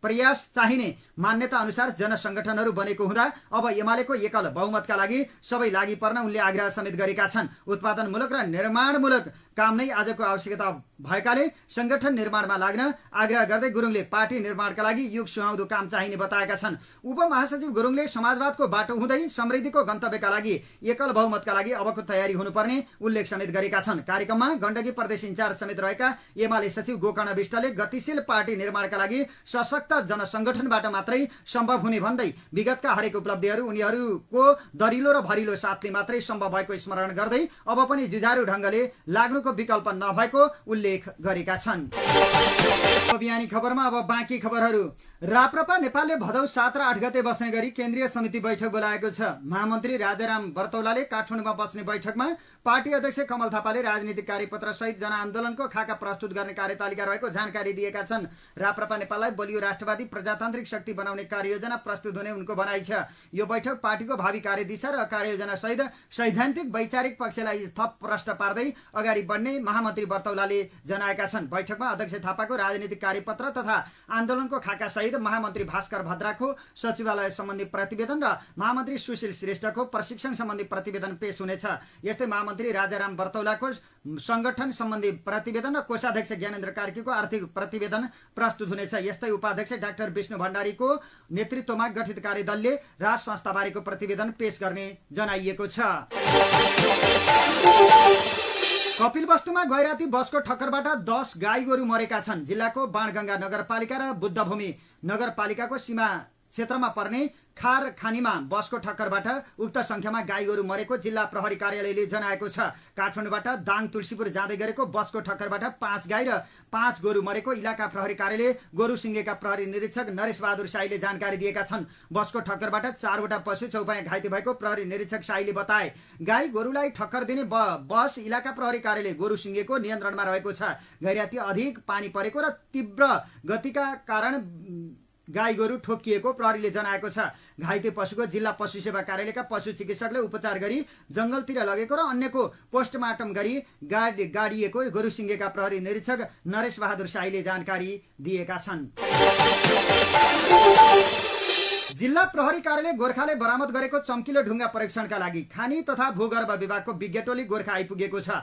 प्रयास चाहिने मान्यता अनुसार जनसंगठनहरू बनेको हुँदा अब एमालेको एकल बहुमतका लागि सबै लागि पर्न उनले आग्रह समेत गरेका छन्। उत्पादनमूलक र निर्माणमूलक काम नै आजको आवश्यकता भएकाले संगठन निर्माणमा लाग्न आग्रह गर्दै गुरुङले पार्टी निर्माणका लागि युग सुहाउँदो काम चाहिने बताएका छन्। उपमहासचिव गुरुङले समाजवादको बाटो हुँदै समृद्धिको गन्तव्यका लागि एकल बहुमतका लागि अबको तयारी हुनुपर्ने उल्लेख समेत गरेका छन्। कार्यक्रममा गण्डकी प्रदेश इन्चार्ज समेत रहेका एमाले सचिव गोकर्ण विष्टले गतिशील पार्टी निर्माणका लागि सशक्त जनसंगठनबाट मात्रै सम्भव हुने भन्दै विगतका हरेक उपलब्धिहरू उनीहरूको दरिलो र भरिलो साथले मात्रै सम्भव भएको स्मरण गर्दै अब पनि जुझारु ढंगले लाग्नुको विकल्प नभएको उल्लेख गरेका छन्। बिहानी खबरमा अब बाँकी खबरहरू। राप्रपा नेपालले भदौ 7 र 8 गते बस्ने गरी केन्द्रीय समिति बैठक बोलाएको छ। महामन्त्री राजाराम बर्तौलाले काठमाडौँमा बस्ने बैठकमा पार्टी अध्यक्ष कमल थापाले राजनीतिक कार्यपत्र सहित जनआन्दोलनको खाका प्रस्तुत गर्ने कार्यतालिका रहेको जानकारी दिएका छन्। राप्रपा नेपाललाई बलियो राष्ट्रवादी प्रजातान्त्रिक शक्ति बनाउने कार्ययोजना प्रस्तुत हुने उनको भनाइ छ। यो बैठक पार्टीको भावी कार्यदिशा र कार्ययोजना सहित सैद्धान्तिक वैचारिक पक्षलाई थप प्रष्ट पार्दै अगाडि बढ्ने महामन्त्री बर्तौलाले जनाएका छन्। बैठकमा अध्यक्ष थापाको राजनीतिक कार्यपत्र तथा आन्दोलनको खाका सहित महामन्त्री भास्कर भद्राको सचिवालय सम्बन्धी प्रतिवेदन र महामन्त्री सुशील श्रेष्ठको प्रशिक्षण सम्बन्धी प्रतिवेदन पेश हुनेछ। यस्तै महामन्त्री राजाराम बर्तौलाको संगठन सम्बन्धी प्रतिवेदन र कोषाध्यक्ष ज्ञानेन्द्र कार्कीको आर्थिक प्रतिवेदन प्रस्तुत हुनेछ। यस्तै उपाध्यक्ष डाक्टर विष्णु भण्डारीको नेतृत्वमा गठित कार्यदलले राज संस्थाबारेको प्रतिवेदन पेश गर्ने जनाइएको छ। कपिलवस्तुमा गैराती बसको ठक्करबाट 10 गाई गोरु मरेका छन्। जिल्लाको बाणगंगा नगरपालिका र बुद्धभूमि नगरपालिकाको सीमा क्षेत्रमा पर्ने खारखानीमा बसको ठक्करबाट उक्त संख्यामा गाई गोरु मरेको जिल्ला प्रहरी कार्यालयले जनाएको छ। काठमाडौँबाट दाङ तुलसीपुर जाँदै गरेको बसको ठक्करबाट 5 गाई र 5 गोरु मरेको इलाका प्रहरी कार्यालय गोरु सिंगेका प्रहरी निरीक्षक नरेश बहादुर शाहीले जानकारी दिएका छन्। बसको ठक्करबाट 4 वटा पशु चौपाया घाइते भएको प्रहरी निरीक्षक शाहीले बताए। गाई गोरुलाई ठक्कर दिने बस इलाका प्रहरी कार्यालय गोरु सिंगेको नियन्त्रणमा रहेको छ। गैराती अधिक पानी परेको र तीव्र गतिका कारण गाई गोरु ठोकिएको प्रहरीले जनाएको छ। घाइते पशुको जिल्ला पशु सेवा कार्यालयका पशु चिकित्सकले उपचार गरी जंगलतिर लगेको र अन्यको पोस्टमार्टम गरी गाडिएको गोरु सिंगेका प्रहरी निरीक्षक नरेश बहादुर शाहीले जानकारी दिएका छन्। जिल्ला प्रहरी कार्यालय गोर्खाले बरामद गरेको चम्किलो ढुङ्गा परीक्षणका लागि खानी तथा भूगर्भ विभागको विज्ञ टोली गोर्खा आइपुगेको छ।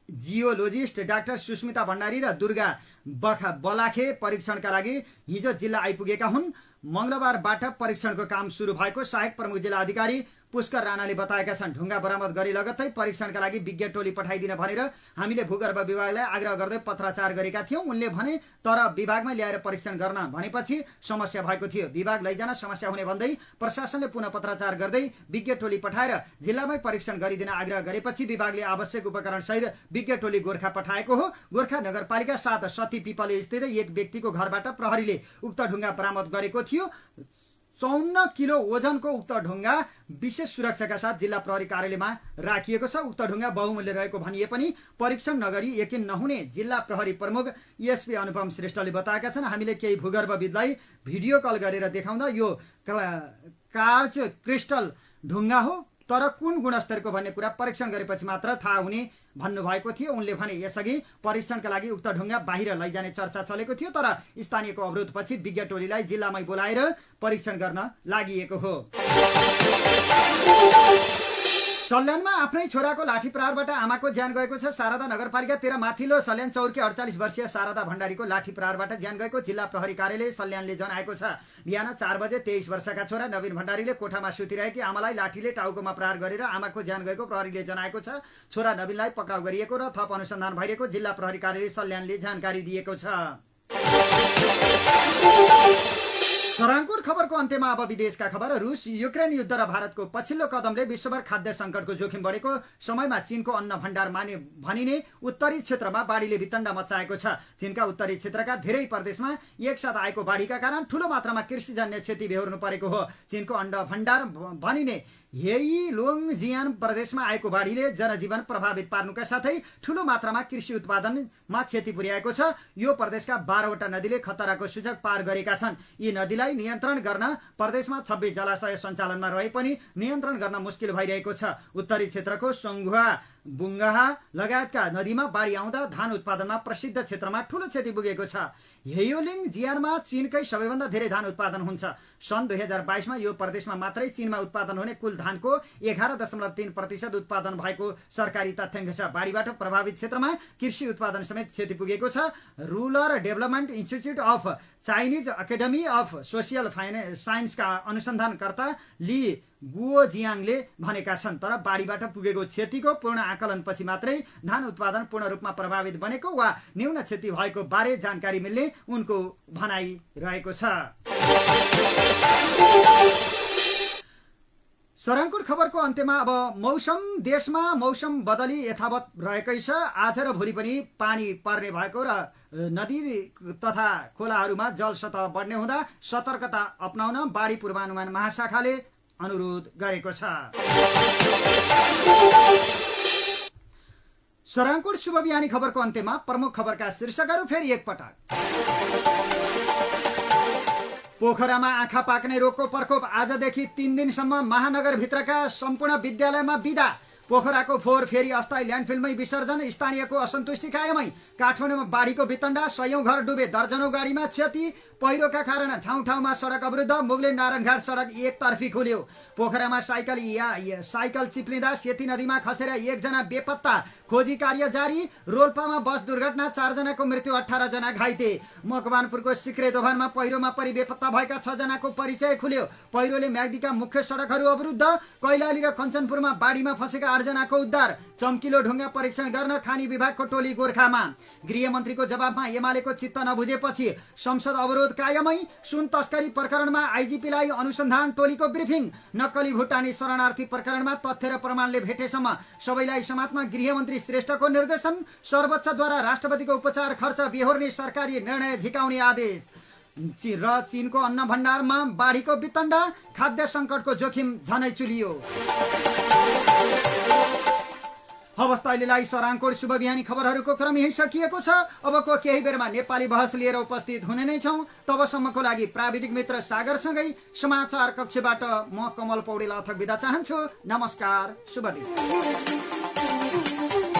जियोलोजिस्ट डाक्टर सुस्मिता भण्डारी र दुर्गा बलाखे परीक्षणका लागि हिजो जिल्ला आइपुगेका हुन्। मंगलबारबाट परीक्षणको काम सुरु भएको सहायक प्रमुख जिल्ला अधिकारी पुष्कर राणाले बताएका छन्। ढुङ्गा बरामद गरी लगत्तै परीक्षणका लागि विज्ञ टोली पठाइदिन भनेर हामीले भूगर्भ विभागलाई आग्रह गर्दै पत्राचार गरेका थियौं। उनले भने तर विभागमा ल्याएर परीक्षण गर्न भनेपछि समस्या भएको थियो। विभाग लैजान समस्या हुने भन्दै प्रशासनले पुनः पत्राचार गर्दै विज्ञ टोली पठाएर जिल्लामै परीक्षण गरिदिन आग्रह गरेपछि विभागले आवश्यक उपकरण सहित विज्ञ टोली गोर्खा पठाएको हो। गोर्खा नगरपालिका 7 सती पिपले स्थित एक व्यक्तिको घरबाट प्रहरीले उक्त ढुङ्गा बरामद गरेको थियो। 54 किलो ओजनको उक्त ढुङ्गा विशेष सुरक्षाका साथ जिल्ला प्रहरी कार्यालयमा राखिएको छ। उक्त ढुङ्गा बहुमूल्य रहेको भनिए पनि परीक्षण नगरी यकिन नहुने जिल्ला प्रहरी प्रमुख एसपी अनुपम श्रेष्ठले बताएका छन्। हामीले केही भूगर्भविदलाई भिडियो कल गरेर देखाउँदा यो कार्च क्रिस्टल ढुङ्गा हो, तर कुन गुणस्तरको भन्ने कुरा परीक्षण गरेपछि मात्र थाहा हुने भन्नुभएको थियो। उनले भने यसअघि परीक्षणका लागि उक्त ढुङ्गा बाहिर लैजाने चर्चा चलेको थियो, तर स्थानीयको अवरोधपछि विज्ञ टोलीलाई जिल्लामै बोलाएर परीक्षण गर्न लागि हो। सल्यानमा आफ्नै छोराको लाठी प्रहारबाट आमाको ज्यान गएको छ। शारदा नगरपालिका 13 माथिल्लो सल्यान चौरकी 48 वर्षीय शारदा भण्डारीको लाठी प्रहारबाट ज्यान गएको जिल्ला प्रहरी कार्यालय सल्यानले जनाएको छ। बिहान 4 बजे 23 वर्षका छोरा नवीन भण्डारीले कोठामा सुतिरहेकी आमालाई लाठीले टाउकोमा प्रहार गरेर आमाको ज्यान गएको प्रहरीले जनाएको छ। छोरा नवीनलाई पक्राउ गरिएको र थप अनुसन्धान भइरहेको जिल्ला प्रहरी कार्यालय सल्यानले जानकारी दिएको छ। सराङकोट खबरको अन्त्यमा अब विदेशका खबर। रुस युक्रेन युद्ध र भारतको पछिल्लो कदमले विश्वभर खाद्य संकटको जोखिम बढेको समयमा चीनको अन्न भण्डार भनिने उत्तरी क्षेत्रमा बाढीले वितण्ड मचाएको छ। चीनका उत्तरी क्षेत्रका धेरै प्रदेशमा एकसाथ आएको बाढीका कारण ठूलो मात्रामा कृषिजन्य क्षति बेहोर्नु परेको हो। चीनको अन्न भण्डार भनिने हेइलोङजियान प्रदेशमा आएको बाढीले जनजीवन प्रभावित पार्नुका साथै ठूलो मात्रामा कृषि उत्पादनमा क्षति पुर्याएको छ। यो प्रदेशका 12 वटा नदीले खतराको सूचक पार गरेका छन्। यी नदीलाई नियन्त्रण गर्न प्रदेशमा 26 जलाशय सञ्चालनमा रहे पनि नियन्त्रण गर्न मुस्किल भइरहेको छ। उत्तरी क्षेत्रको सङ्घुवा बुङ्गाहा लगायतका नदीमा बाढी आउँदा धान उत्पादनमा प्रसिद्ध क्षेत्रमा ठूलो क्षति पुगेको छ। हेयोलिङ जियानमा चीनकै सबैभन्दा धेरै धान उत्पादन हुन्छ। सन् 2022 मा यो प्रदेशमा मात्रै चीनमा उत्पादन हुने कुल धानको 11.3% उत्पादन भएको सरकारी तथ्याङ्क छ। बाढीबाट प्रभावित क्षेत्रमा कृषि उत्पादन समेत क्षति पुगेको छ। Rural development institute of Chinese academy of social साइन्सका अनुसन्धानकर्ता ली गुओजियाङले भनेका छन्। तर बाढीबाट पुगेको क्षतिको पूर्ण आकलनपछि मात्रै धान उत्पादन पूर्ण रूपमा प्रभावित बनेको वा न्यून क्षति भएको बारे जानकारी मिल्ने उनको भनाइ रहेको छ। सराङकोट खबरको अन्त्यमा अब मौसम। देशमा मौसम बदली यथावत रहेकै छ। आज र भोलि पनि पानी पर्ने भएको र नदी तथा खोलाहरूमा जल सतह बढ्ने हुँदा सतर्कता अपनाउन बाढी पूर्वानुमान महाशाखाले अनुरोध गरेको छ। सराङकोट शुभ बिहानी खबरको अन्त्यमा प्रमुख खबरका शीर्षकहरू फेरि एकपटक। पोखरामा आँखा पाक्ने रोगको प्रकोप, आजदेखि 3 दिनसम्म महानगरभित्रका सम्पूर्ण विद्यालयमा बिदा। पोखराको फोहोर फेरि अस्थायी ल्यान्डफिलमै विसर्जन, स्थानीयको असन्तुष्टि कायमै। काठमाडौँमा बाढीको वितण्डा, 100औं घर डुबे, दर्जनौं गाडीमा क्षति। पहिरोका कारण ठाउँ ठाउँमा सडक अवरुद्ध, मुगले नारायणघाट सडक एकतर्फी खुल्यो। पोखरामा साइकल चिप्लिँदा सेती नदीमा खसेर 1 जना बेपत्ता, खोजी कार्य जारी। रोल्पामा बस दुर्घटना, 4 जनाको मृत्यु, 18 जना घाइते। मकवानपुरको सिक्रे दोभानमा पहिरोमा परि बेपत्ता भएका 6 जनाको परिचय खुल्यो। पहिरोले म्याग्दीका मुख्य सडकहरू अवरुद्ध। कैलाली र कञ्चनपुरमा बाढीमा फँसेका 8 जनाको उद्धार। चम्किलो ढुङ्गा परीक्षण गर्न खानी विभागको टोली गोर्खामा। गृहमन्त्रीको जवाफमा एमालेको चित्त नबुझेपछि संसद अवरोध कायमै। सुन तस्करी प्रकरणमा आइजिपीलाई अनुसन्धान टोलीको ब्रिफिङ। नक्कली भुटानी शरणार्थी प्रकरणमा तथ्य र प्रमाणले भेटेसम्म सबैलाई समात्न गृहमन्त्री श्रेष्ठको निर्देशन। सर्वोच्चद्वारा राष्ट्रपतिको उपचार खर्च बेहोर्ने सरकारी निर्णय झिकाउने आदेश। र चीनको अन्न भण्डारमा बाढीको वितण्डा, खाद्य सङ्कटको जोखिम झनै चुलियो। हवस् त अहिलेलाई सराङकोट शुभ बिहानी खबरहरूको क्रम यही सकिएको छ। अबको केही बेरमा नेपाली बहस लिएर उपस्थित हुने नै छौँ। तबसम्मको लागि प्राविधिक मित्र सागरसँगै समाचार कक्षबाट म कमल पौडेल अथक बिदा चाहन्छु। नमस्कार, शुभ दिन।